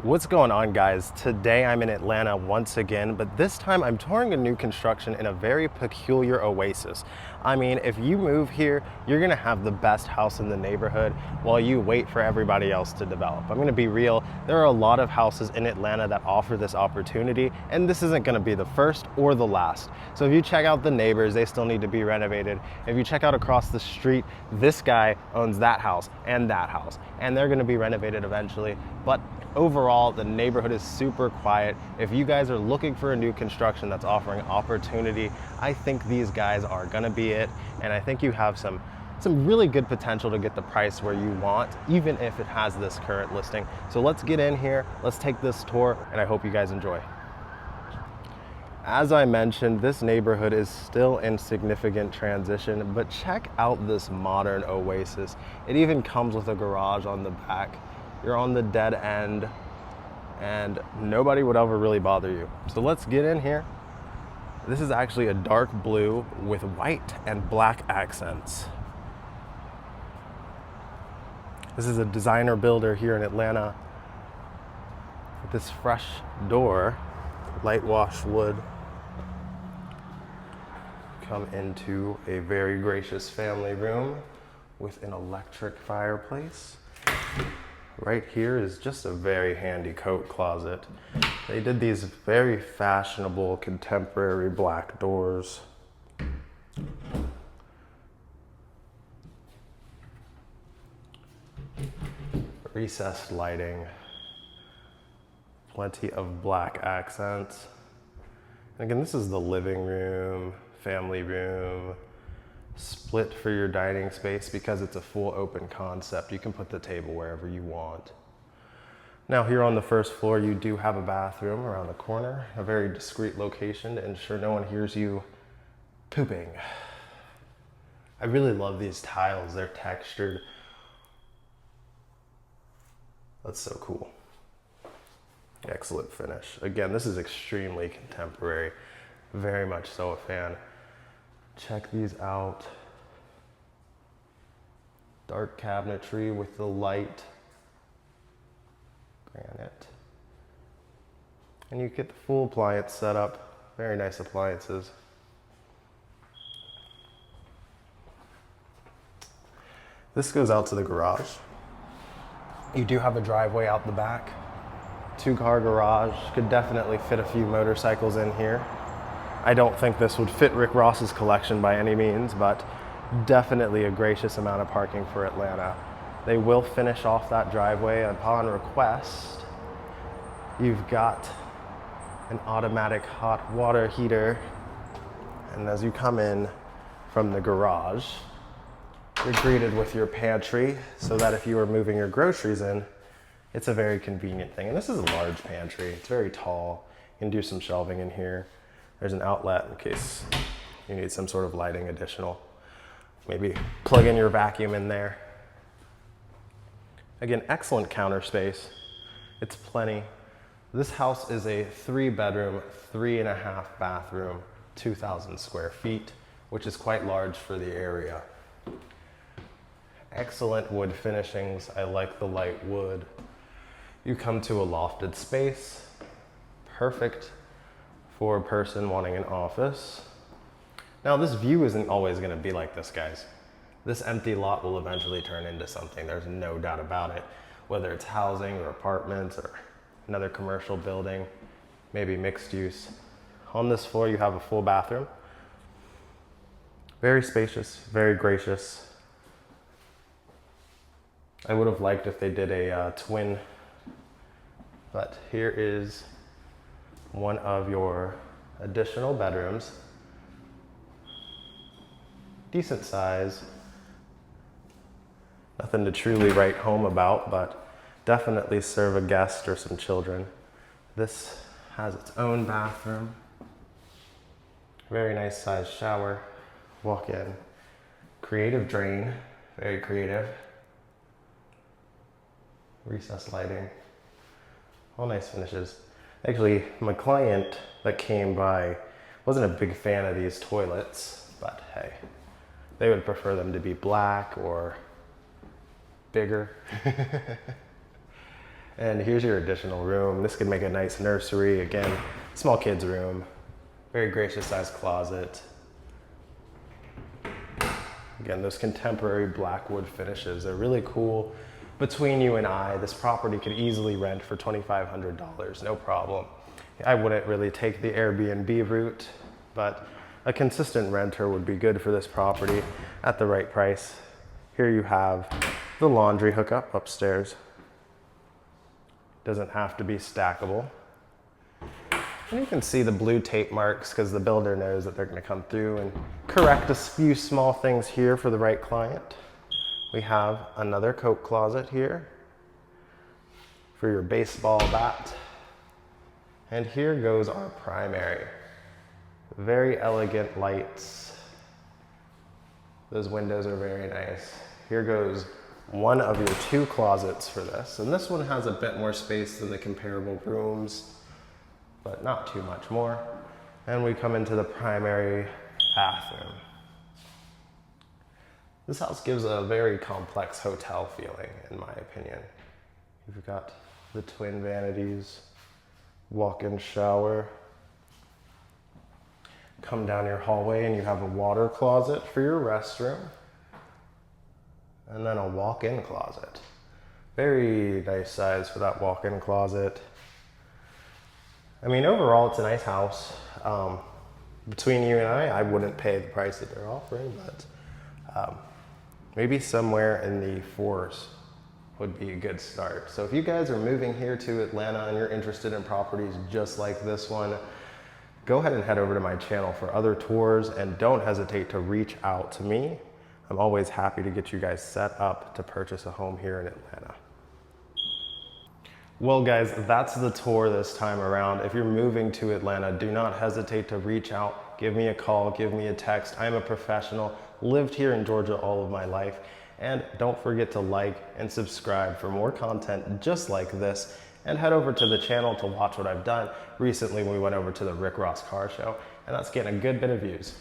What's going on, guys? Today I'm in Atlanta once again, but this time I'm touring a new construction in a very peculiar oasis. I mean, if you move here, you're gonna have the best house in the neighborhood while you wait for everybody else to develop. I'm gonna be real, there are a lot of houses in Atlanta that offer this opportunity, and this isn't gonna be the first or the last. So if you check out the neighbors, they still need to be renovated. If you check out across the street, this guy owns that house, and they're gonna be renovated eventually. But overall, the neighborhood is super quiet. If you guys are looking for a new construction that's offering opportunity, I think these guys are gonna be it. And I think you have some really good potential to get the price where you want, even if it has this current listing. So let's get in here, let's take this tour, and I hope you guys enjoy. As I mentioned, this neighborhood is still in significant transition, but check out this modern oasis. It even comes with a garage on the back. You're on the dead end and nobody would ever really bother you. So let's get in here. This is actually a dark blue with white and black accents. This is a designer builder here in Atlanta. With this fresh door, light wash wood. Come into a very gracious family room with an electric fireplace. Right here is just a very handy coat closet. They did these very fashionable contemporary black doors. Recessed lighting. Plenty of black accents. And again, this is the living room, family room. Split for your dining space because it's a full open concept. You can put the table wherever you want. Now here on the first floor, you do have a bathroom around the corner, a very discreet location to ensure no one hears you pooping. I really love these tiles, they're textured. That's so cool. Excellent finish. Again, this is extremely contemporary, very much so a fan. Check these out. Dark cabinetry with the light granite. And you get the full appliance setup. Very nice appliances. This goes out to the garage. You do have a driveway out the back. 2-car garage. Could definitely fit a few motorcycles in here. I don't think this would fit Rick Ross's collection by any means, but definitely a gracious amount of parking for Atlanta. They will finish off that driveway upon request. You've got an automatic hot water heater. And as you come in from the garage, you're greeted with your pantry so that if you are moving your groceries in, it's a very convenient thing. And this is a large pantry. It's very tall. You can do some shelving in here. There's an outlet in case you need some sort of lighting additional. Maybe plug in your vacuum in there. Again, excellent counter space. It's plenty. This house is a 3-bedroom, 3.5 bathroom, 2,000 square feet, which is quite large for the area. Excellent wood finishings. I like the light wood. You come to a lofted space. Perfect for a person wanting an office. Now this view isn't always gonna be like this, guys. This empty lot will eventually turn into something, there's no doubt about it. Whether it's housing or apartments or another commercial building, maybe mixed use. On this floor you have a full bathroom. Very spacious, very gracious. I would have liked if they did a twin, but here is one of your additional bedrooms. Decent size. Nothing to truly write home about, but definitely serve a guest or some children. This has its own bathroom. Very nice sized shower. Walk in. Creative drain, very creative. Recessed lighting. All nice finishes. Actually, my client that came by wasn't a big fan of these toilets, but hey, they would prefer them to be black or bigger. And here's your additional room. This could make a nice nursery. Again, small kids room. Very gracious sized closet. Again, those contemporary black wood finishes, they're really cool. Between you and I, this property could easily rent for $2,500, no problem. I wouldn't really take the Airbnb route, but a consistent renter would be good for this property at the right price. Here you have the laundry hookup upstairs. Doesn't have to be stackable. And you can see the blue tape marks because the builder knows that they're going to come through and correct a few small things here for the right client. We have another coat closet here for your baseball bat. And here goes our primary. Very elegant lights. Those windows are very nice. Here goes one of your two closets for this. And this one has a bit more space than the comparable rooms, but not too much more. And we come into the primary bathroom. This house gives a very complex hotel feeling, in my opinion. You've got the twin vanities, walk-in shower. Come down your hallway and you have a water closet for your restroom. And then a walk-in closet. Very nice size for that walk-in closet. I mean, overall, it's a nice house. Between you and I wouldn't pay the price that they're offering, but maybe somewhere in the fours would be a good start. So if you guys are moving here to Atlanta and you're interested in properties just like this one, go ahead and head over to my channel for other tours, and don't hesitate to reach out to me. I'm always happy to get you guys set up to purchase a home here in Atlanta. Well guys, that's the tour this time around. If you're moving to Atlanta, do not hesitate to reach out, give me a call, give me a text. I'm a professional, lived here in Georgia all of my life, and don't forget to like and subscribe for more content just like this, and head over to the channel to watch what I've done. Recently we went over to the Rick Ross car show, and that's getting a good bit of views.